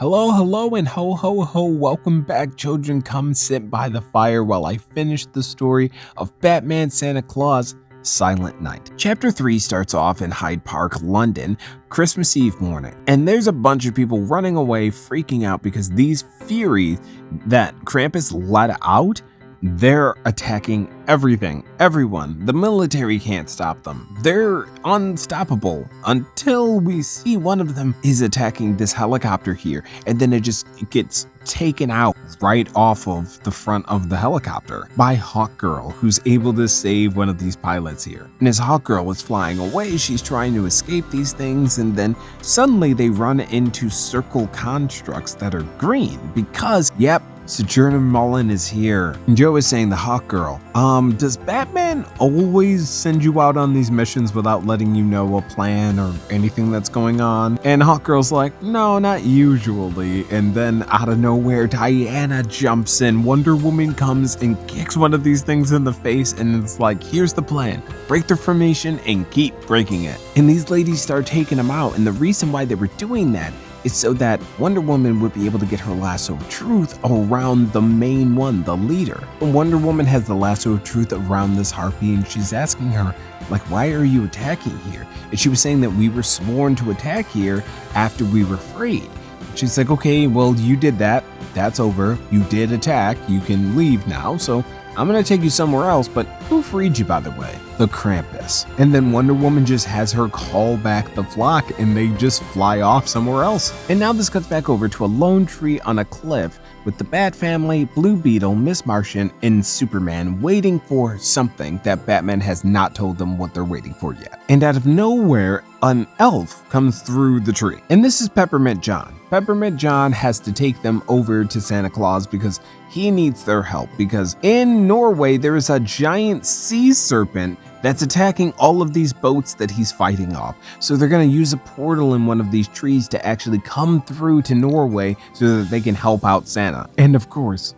Hello, hello, and ho, ho, ho. Welcome back, children. Come sit by the fire while I finish the story of Batman Santa Claus Silent Night. Chapter 3 starts off in Hyde Park, London, Christmas Eve morning. And there's a bunch of people running away, freaking out because these Furies that Krampus let out, they're attacking everything, everyone. The military can't stop them. They're unstoppable until we see one of them is attacking this helicopter here, and then it just gets taken out right off of the front of the helicopter by Hawkgirl, who's able to save one of these pilots here. And as Hawkgirl is flying away, she's trying to escape these things, and then suddenly they run into circle constructs that are green because, yep, Sojourner Mullen is here. And Joe is saying to Hawkgirl, does Batman always send you out on these missions without letting you know a plan or anything that's going on? And Hawkgirl's like, no, not usually. And then out of nowhere, Diana jumps in. Wonder Woman comes and kicks one of these things in the face, and it's like, here's the plan. Break their formation and keep breaking it. And these ladies start taking them out, and the reason why they were doing that is so that Wonder Woman would be able to get her lasso of truth around the main one, the leader. And Wonder Woman has the lasso of truth around this harpy, and she's asking her, like, why are you attacking here? And she was saying that we were sworn to attack here after we were freed. She's like, okay, well, you did that. That's over. You did attack. You can leave now. So I'm going to take you somewhere else, but who freed you, by the way? The Krampus. And then Wonder Woman just has her call back the flock, and they just fly off somewhere else. And now this cuts back over to a lone tree on a cliff with the Bat Family, Blue Beetle, Miss Martian, and Superman waiting for something that Batman has not told them what they're waiting for yet. And out of nowhere, an elf comes through the tree. And this is Peppermint John. Peppermint John has to take them over to Santa Claus because he needs their help, because in Norway there is a giant sea serpent that's attacking all of these boats that he's fighting off. So they're going to use a portal in one of these trees to actually come through to Norway so that they can help out Santa. And of course,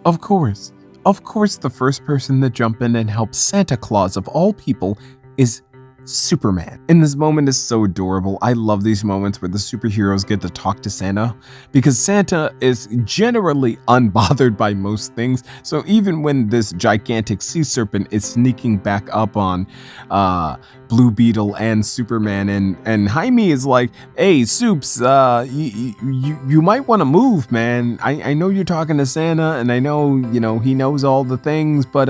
the first person to jump in and help Santa Claus of all people is Superman. And this moment is so adorable. I love these moments where the superheroes get to talk to Santa, because Santa is generally unbothered by most things. So even when this gigantic sea serpent is sneaking back up on Blue Beetle and Superman, and Jaime is like, hey, Soups, you might want to move, man. I know you're talking to Santa, and I know, he knows all the things, but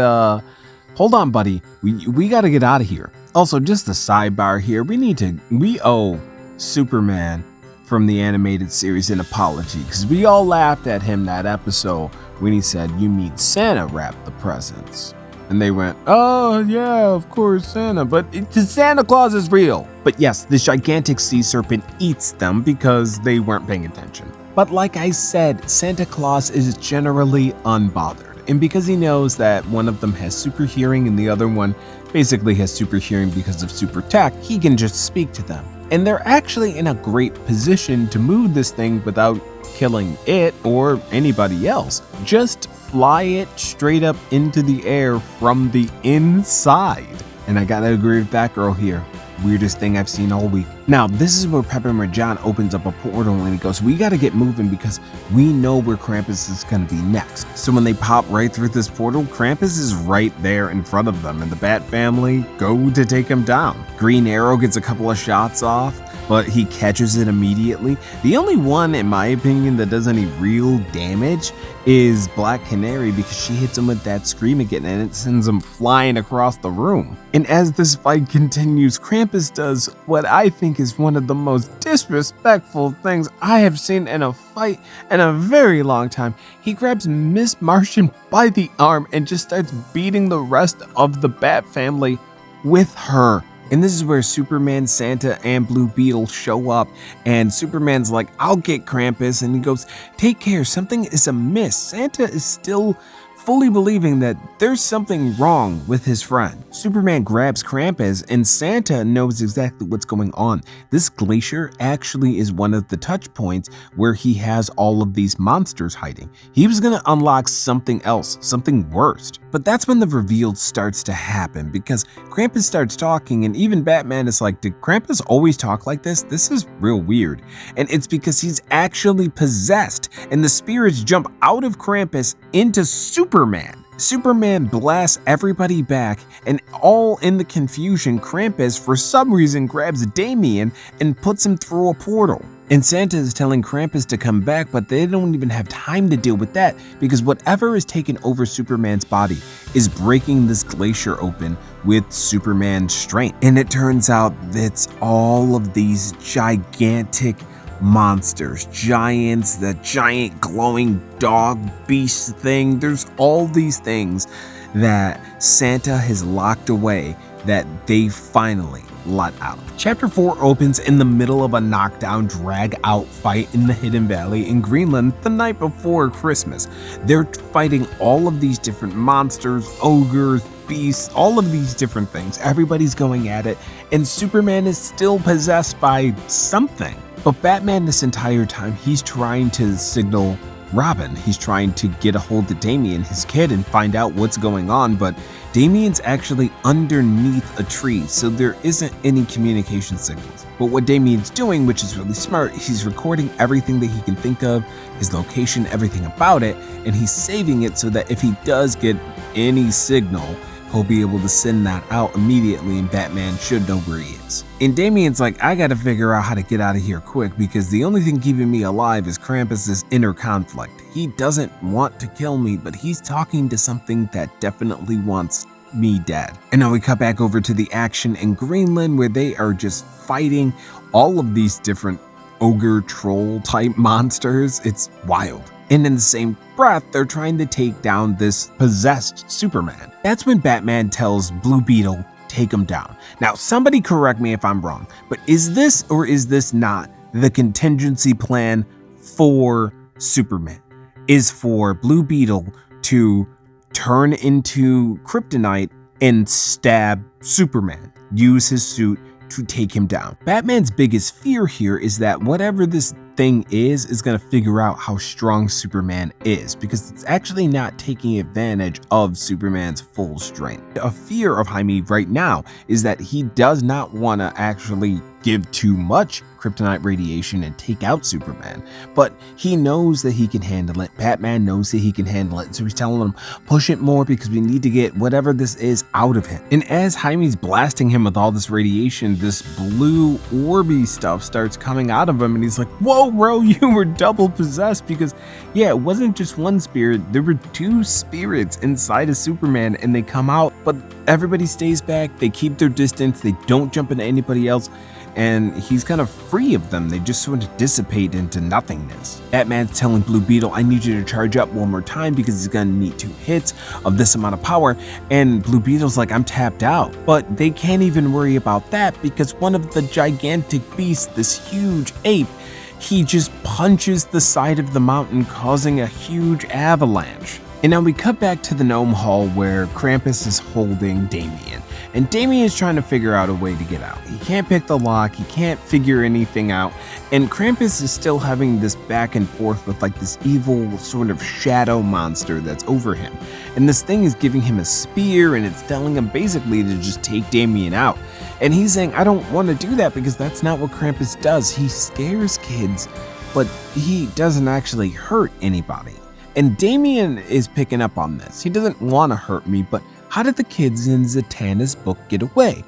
hold on, buddy. We got to get out of here. Also, just a sidebar here, we owe Superman from the animated series an apology, because we all laughed at him that episode when he said, you mean Santa wrapped the presents. And they went, oh yeah, of course, Santa, but Santa Claus is real. But yes, this gigantic sea serpent eats them because they weren't paying attention. But like I said, Santa Claus is generally unbothered. And because he knows that one of them has super hearing and the other one basically has super hearing because of super tech, he can just speak to them. And they're actually in a great position to move this thing without killing it or anybody else. Just fly it straight up into the air from the inside. And I gotta agree with that girl here. Weirdest thing I've seen all week. Now, this is where Peppermint John opens up a portal and he goes, we gotta get moving because we know where Krampus is gonna be next. So when they pop right through this portal, Krampus is right there in front of them, and the Bat Family go to take him down. Green Arrow gets a couple of shots off, but he catches it immediately. The only one, in my opinion, that does any real damage is Black Canary, because she hits him with that scream again and it sends him flying across the room. And as this fight continues, Krampus does what I think is one of the most disrespectful things I have seen in a fight in a very long time. He grabs Miss Martian by the arm and just starts beating the rest of the Bat Family with her. And this is where Superman, Santa, and Blue Beetle show up, and Superman's like, I'll get Krampus, and he goes, take care, something is amiss. Santa is still fully believing that there's something wrong with his friend. Superman grabs Krampus, and Santa knows exactly what's going on. This glacier actually is one of the touch points where he has all of these monsters hiding. He was gonna unlock something else, something worse. But that's when the reveal starts to happen, because Krampus starts talking, and even Batman is like, did Krampus always talk like this? This is real weird. And it's because he's actually possessed, and the spirits jump out of Krampus into Superman. Superman blasts everybody back, and all in the confusion, Krampus for some reason grabs Damien and puts him through a portal. And Santa is telling Krampus to come back, but they don't even have time to deal with that, because whatever is taking over Superman's body is breaking this glacier open with Superman's strength. And it turns out it's all of these gigantic monsters, giants, the giant glowing dog beast thing. There's all these things that Santa has locked away that they finally let out. Chapter 4 opens in the middle of a knockdown, drag-out fight in the Hidden Valley in Greenland the night before Christmas. They're fighting all of these different monsters, ogres, beasts, all of these different things. Everybody's going at it, and Superman is still possessed by something. But Batman, this entire time, he's trying to signal Robin. He's trying to get a hold of Damien, his kid, and find out what's going on, but Damien's actually underneath a tree, so there isn't any communication signals. But what Damien's doing, which is really smart, he's recording everything that he can think of, his location, everything about it, and he's saving it so that if he does get any signal, he'll be able to send that out immediately, and Batman should know where he is. And Damien's like, I gotta figure out how to get out of here quick, because the only thing keeping me alive is Krampus's inner conflict. He doesn't want to kill me, but he's talking to something that definitely wants me dead. And now we cut back over to the action in Greenland, where they are just fighting all of these different ogre troll type monsters. It's wild. And in the same breath, they're trying to take down this possessed Superman. That's when Batman tells Blue Beetle, take him down. Now, somebody correct me if I'm wrong, but is this or is this not the contingency plan for Superman? Is for Blue Beetle to turn into kryptonite and stab Superman, use his suit to take him down. Batman's biggest fear here is that whatever this thing is going to figure out how strong Superman is, because it's actually not taking advantage of Superman's full strength. A fear of Jaime right now is that he does not want to actually give too much kryptonite radiation and take out Superman, but he knows that he can handle it. Batman knows that he can handle it, so he's telling him, push it more because we need to get whatever this is out of him. And as Jaime's blasting him with all this radiation, this blue orby stuff starts coming out of him, and he's like, whoa bro, you were double possessed, because yeah, it wasn't just one spirit, there were two spirits inside of Superman, and they come out, but everybody stays back, they keep their distance, they don't jump into anybody else, and he's kind of free of them. They just sort of dissipate into nothingness. Batman's telling Blue Beetle, I need you to charge up one more time because he's gonna need 2 hits of this amount of power, and Blue Beetle's like, I'm tapped out. But they can't even worry about that because one of the gigantic beasts, this huge ape, he just punches the side of the mountain, causing a huge avalanche. And now we cut back to the Gnome Hall where Krampus is holding Damien. And Damien is trying to figure out a way to get out. He can't pick the lock, he can't figure anything out, and Krampus is still having this back and forth with like this evil sort of shadow monster that's over him. And this thing is giving him a spear, and it's telling him basically to just take Damien out. And he's saying, I don't want to do that because that's not what Krampus does. He scares kids, but he doesn't actually hurt anybody. And Damien is picking up on this. He doesn't want to hurt me, but how did the kids in Zatanna's book get away?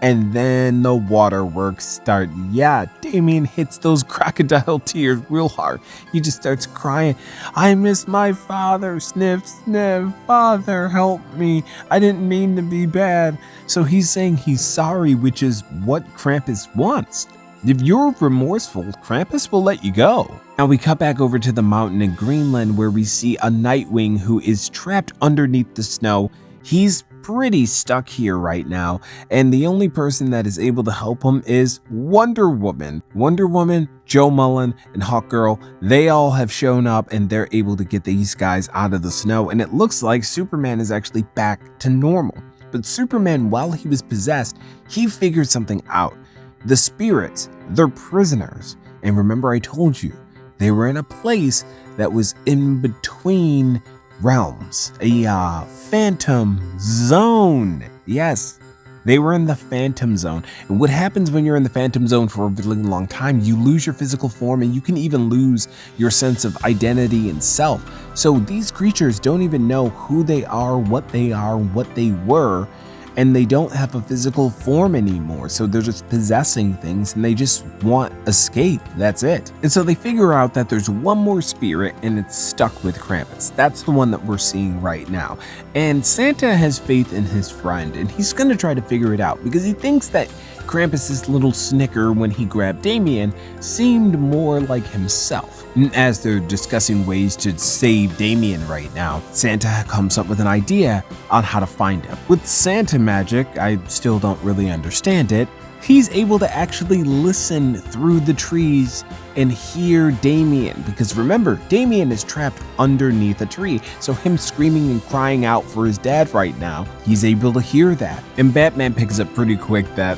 And then the waterworks start. Yeah, Damien hits those crocodile tears real hard. He just starts crying. I miss my father, sniff, sniff, father, help me. I didn't mean to be bad. So he's saying he's sorry, which is what Krampus wants. If you're remorseful, Krampus will let you go. Now we cut back over to the mountain in Greenland where we see a Nightwing who is trapped underneath the snow. He's pretty stuck here right now, and the only person that is able to help him is Wonder Woman. Wonder Woman, Joe Mullen, and Hawkgirl, they all have shown up and they're able to get these guys out of the snow, and it looks like Superman is actually back to normal. But Superman, while he was possessed, he figured something out. The spirits, they're prisoners. And remember I told you, they were in a place that was in between realms, a phantom zone. Yes, they were in the phantom zone. And what happens when you're in the phantom zone for a really long time, you lose your physical form and you can even lose your sense of identity and self. So these creatures don't even know who they are, what they were, and they don't have a physical form anymore. So they're just possessing things and they just want escape. That's it. And so they figure out that there's one more spirit and it's stuck with Krampus. That's the one that we're seeing right now. And Santa has faith in his friend and he's gonna try to figure it out because he thinks that Krampus's little snicker when he grabbed Damien seemed more like himself. And as they're discussing ways to save Damien right now, Santa comes up with an idea on how to find him. With Santa magic, I still don't really understand it, he's able to actually listen through the trees and hear Damien, because remember, Damien is trapped underneath a tree, so him screaming and crying out for his dad right now, he's able to hear that. And Batman picks up pretty quick that,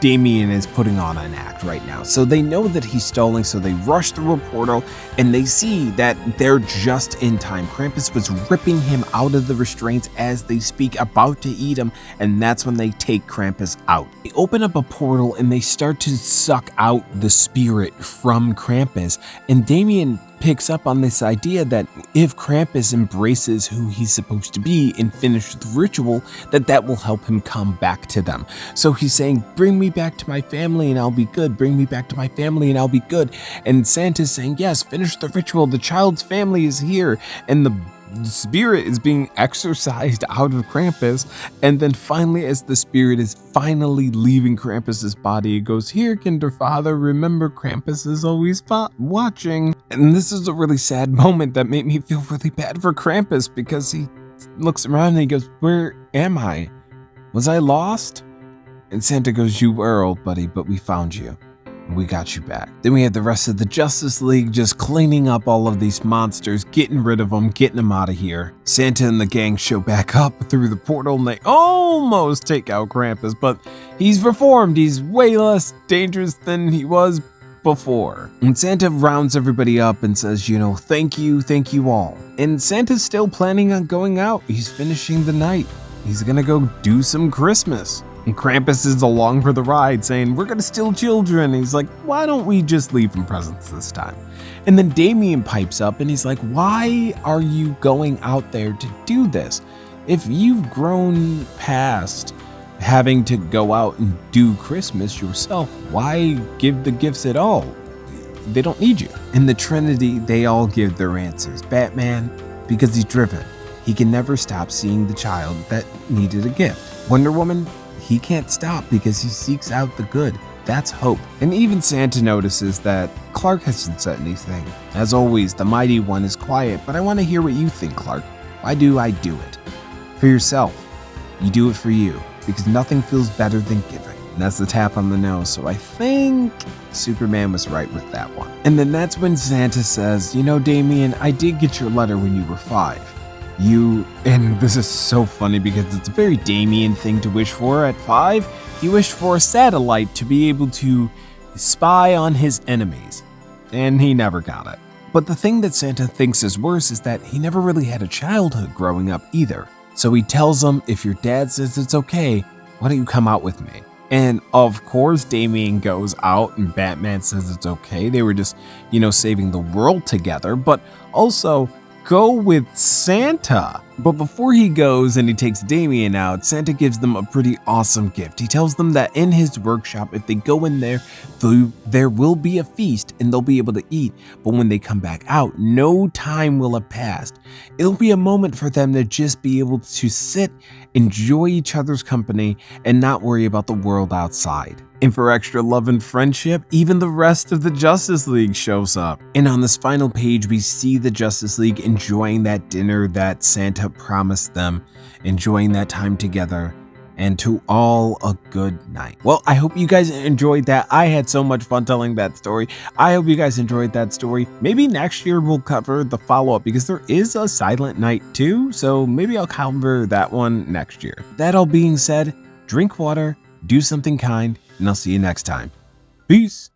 Damien is putting on an act right now. So they know that he's stalling, so they rush through a portal and they see that they're just in time. Krampus was ripping him out of the restraints as they speak, about to eat him, and that's when they take Krampus out. They open up a portal and they start to suck out the spirit from Krampus, and Damien picks up on this idea that if Krampus embraces who he's supposed to be and finish the ritual, that will help him come back to them. So he's saying, bring me back to my family and I'll be good. Bring me back to my family and I'll be good. And Santa's saying, yes, finish the ritual. The child's family is here. And the spirit is being exorcised out of Krampus, and then finally, as the spirit is finally leaving Krampus's body, it goes, here, Kinderfather, remember Krampus is always watching. And this is a really sad moment that made me feel really bad for Krampus, because he looks around and he goes, where am I? Was I lost? And Santa goes, you were, old buddy, but we found you. We got you back. Then we had the rest of the Justice League just cleaning up all of these monsters, getting rid of them, getting them out of here. Santa and the gang show back up through the portal and they almost take out Krampus, but he's reformed. He's way less dangerous than he was before. And Santa rounds everybody up and says, thank you all. And Santa's still planning on going out. He's finishing the night. He's gonna go do some Christmas. And Krampus is along for the ride saying, we're gonna steal children. He's like, why don't we just leave them presents this time? And then Damien pipes up and he's like, why are you going out there to do this? If you've grown past having to go out and do Christmas yourself, why give the gifts at all? They don't need you. In the Trinity, they all give their answers. Batman, because he's driven. He can never stop seeing the child that needed a gift. Wonder Woman, he can't stop because he seeks out the good. That's hope. And even Santa notices that Clark hasn't said anything. As always, the Mighty One is quiet, but I want to hear what you think, Clark. Why do I do it? For yourself. You do it for you, because nothing feels better than giving. And that's the tap on the nose, so I think Superman was right with that one. And then that's when Santa says, Damien, I did get your letter when you were 5. And this is so funny because it's a very Damien thing to wish for at 5. He wished for a satellite to be able to spy on his enemies, and he never got it. But the thing that Santa thinks is worse is that he never really had a childhood growing up either. So he tells him, if your dad says it's okay, why don't you come out with me? And of course, Damien goes out and Batman says it's okay. They were just, saving the world together, but also go with Santa. But before he goes and he takes Damien out, Santa gives them a pretty awesome gift. He tells them that in his workshop, if they go in there, there will be a feast and they'll be able to eat. But when they come back out, no time will have passed. It'll be a moment for them to just be able to sit, enjoy each other's company, and not worry about the world outside. And for extra love and friendship, even the rest of the Justice League shows up. And on this final page, we see the Justice League enjoying that dinner that Santa promised them, enjoying that time together, and to all a good night. Well, I hope you guys enjoyed that. I had so much fun telling that story. I hope you guys enjoyed that story. Maybe next year we'll cover the follow-up because there is a Silent Night too, so maybe I'll cover that one next year. That all being said, drink water, do something kind, and I'll see you next time. Peace.